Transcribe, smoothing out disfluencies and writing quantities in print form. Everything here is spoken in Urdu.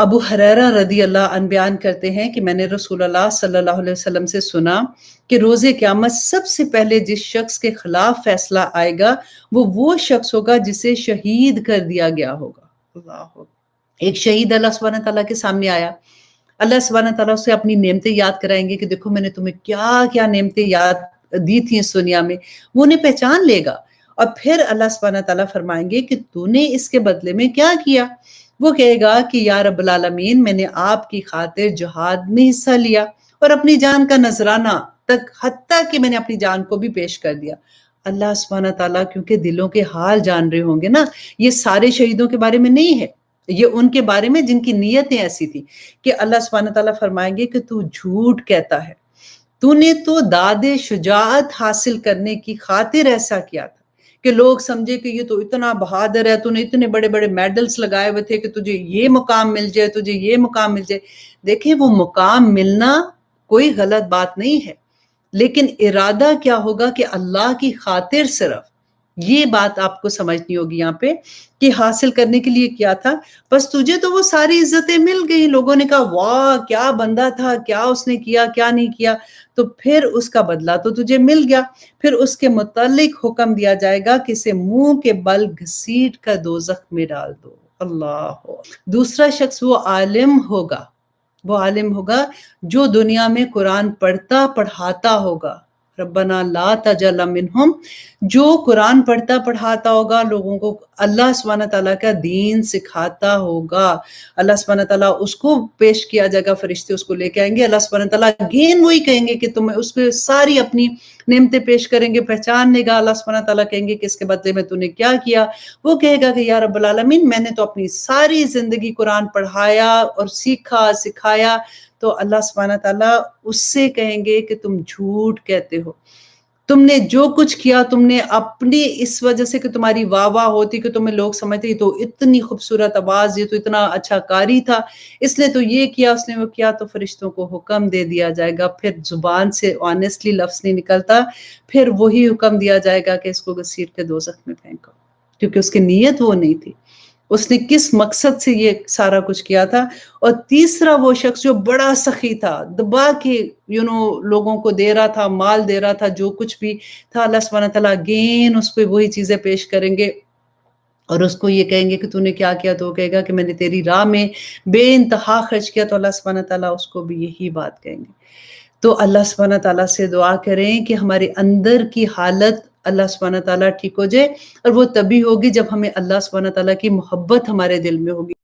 ابو ہریرہ رضی اللہ عنہ بیان کرتے ہیں کہ میں نے رسول اللہ صلی اللہ علیہ وسلم سے سنا کہ روز قیامت سب سے پہلے جس شخص کے خلاف فیصلہ آئے گا وہ شخص ہوگا جسے شہید کر دیا گیا ہوگا۔ اللہ، ایک شہید اللہ سبحانہ تعالیٰ کے سامنے آیا، اللہ سبحانہ تعالیٰ اسے اپنی نعمتیں یاد کرائیں گے کہ دیکھو میں نے تمہیں کیا کیا نعمتیں یاد دی تھی اس دنیا میں، وہ انہیں پہچان لے گا، اور پھر اللہ سبحانہ تعالیٰ فرمائیں گے کہ تو نے اس کے بدلے میں کیا کیا؟ وہ کہے گا کہ یا رب العالمین، میں نے آپ کی خاطر جہاد میں حصہ لیا اور اپنی جان کا نذرانہ تک، حتیٰ کہ میں نے اپنی جان کو بھی پیش کر دیا۔ اللہ سبحانہ تعالیٰ کیونکہ دلوں کے حال جان رہے ہوں گے نا، یہ سارے شہیدوں کے بارے میں نہیں ہے، یہ ان کے بارے میں جن کی نیتیں ایسی تھی کہ اللہ سبحانہ تعالیٰ فرمائیں گے کہ تو جھوٹ کہتا ہے، تو نے تو داد شجاعت حاصل کرنے کی خاطر ایسا کیا تھا کہ لوگ سمجھے کہ یہ تو اتنا بہادر ہے، تو نے اتنے بڑے بڑے میڈلز لگائے ہوئے تھے کہ تجھے یہ مقام مل جائے، تجھے یہ مقام مل جائے۔ دیکھیں وہ مقام ملنا کوئی غلط بات نہیں ہے، لیکن ارادہ کیا ہوگا کہ اللہ کی خاطر صرف، یہ بات آپ کو سمجھنی ہوگی یہاں پہ کہ حاصل کرنے کے لیے کیا تھا۔ بس تجھے تو وہ ساری عزتیں مل گئی، لوگوں نے کہا واہ کیا بندہ تھا، کیا اس نے کیا کیا نہیں کیا، تو پھر اس کا بدلہ تو تجھے مل گیا، پھر اس کے متعلق حکم دیا جائے گا کہ اسے منہ کے بل گھسیٹ کر دوزخ میں ڈال دو۔ اللہ، دوسرا شخص وہ عالم ہوگا جو دنیا میں قرآن پڑھتا پڑھاتا ہوگا، ربنا لا تجعل منہم، جو قرآن پڑھتا پڑھاتا ہوگا لوگوں کو، اللہ سبحانہ تعالیٰ کا دین سکھاتا ہوگا، اللہ سبحانہ تعالیٰ اس کو پیش کیا جائے گا، فرشتے اس کو لے کے آئیں گے، اللہ سبحانہ تعالیٰ اگین وہی کہیں گے کہ تمہیں اس پہ ساری اپنی نعمتیں پیش کریں گے، پہچان لے گا، اللہ سبحانہ تعالیٰ کہیں گے کہ اس کے بدلے میں تو نے کیا کیا؟ وہ کہے گا کہ یا رب العالمین، میں نے تو اپنی ساری زندگی قرآن پڑھایا اور سیکھا سکھایا، تو اللہ سبحانہ تعالیٰ اس سے کہیں گے کہ تم جھوٹ کہتے ہو، تم نے جو کچھ کیا تم نے اپنی اس وجہ سے کہ تمہاری واہ واہ ہوتی کہ تمہیں لوگ سمجھتے یہ تو اتنی خوبصورت آواز، یہ تو اتنا اچھا قاری تھا، اس نے تو یہ کیا، اس نے وہ کیا، تو فرشتوں کو حکم دے دیا جائے گا، پھر زبان سے آنیسٹلی لفظ نہیں نکلتا، پھر وہی حکم دیا جائے گا کہ اس کو گھسیٹ کے دوزخ میں پھینکو، کیونکہ اس کی نیت وہ نہیں تھی، اس نے کس مقصد سے یہ سارا کچھ کیا تھا۔ اور تیسرا وہ شخص جو بڑا سخی تھا، دبا کے لوگوں کو دے رہا تھا، مال دے رہا تھا، جو کچھ بھی تھا، اللہ سبحانہ تعالیٰ اگین اس پہ وہی چیزیں پیش کریں گے اور اس کو یہ کہیں گے کہ تو نے کیا کیا، تو وہ کہے گا کہ میں نے تیری راہ میں بے انتہا خرچ کیا، تو اللہ سبحانہ تعالیٰ اس کو بھی یہی بات کہیں گے۔ تو اللہ سبحانہ تعالیٰ سے دعا کریں کہ ہمارے اندر کی حالت اللہ سبحانہ تعالیٰ ٹھیک ہو جائے، اور وہ تبھی ہوگی جب ہمیں اللہ سبحانہ تعالیٰ کی محبت ہمارے دل میں ہوگی۔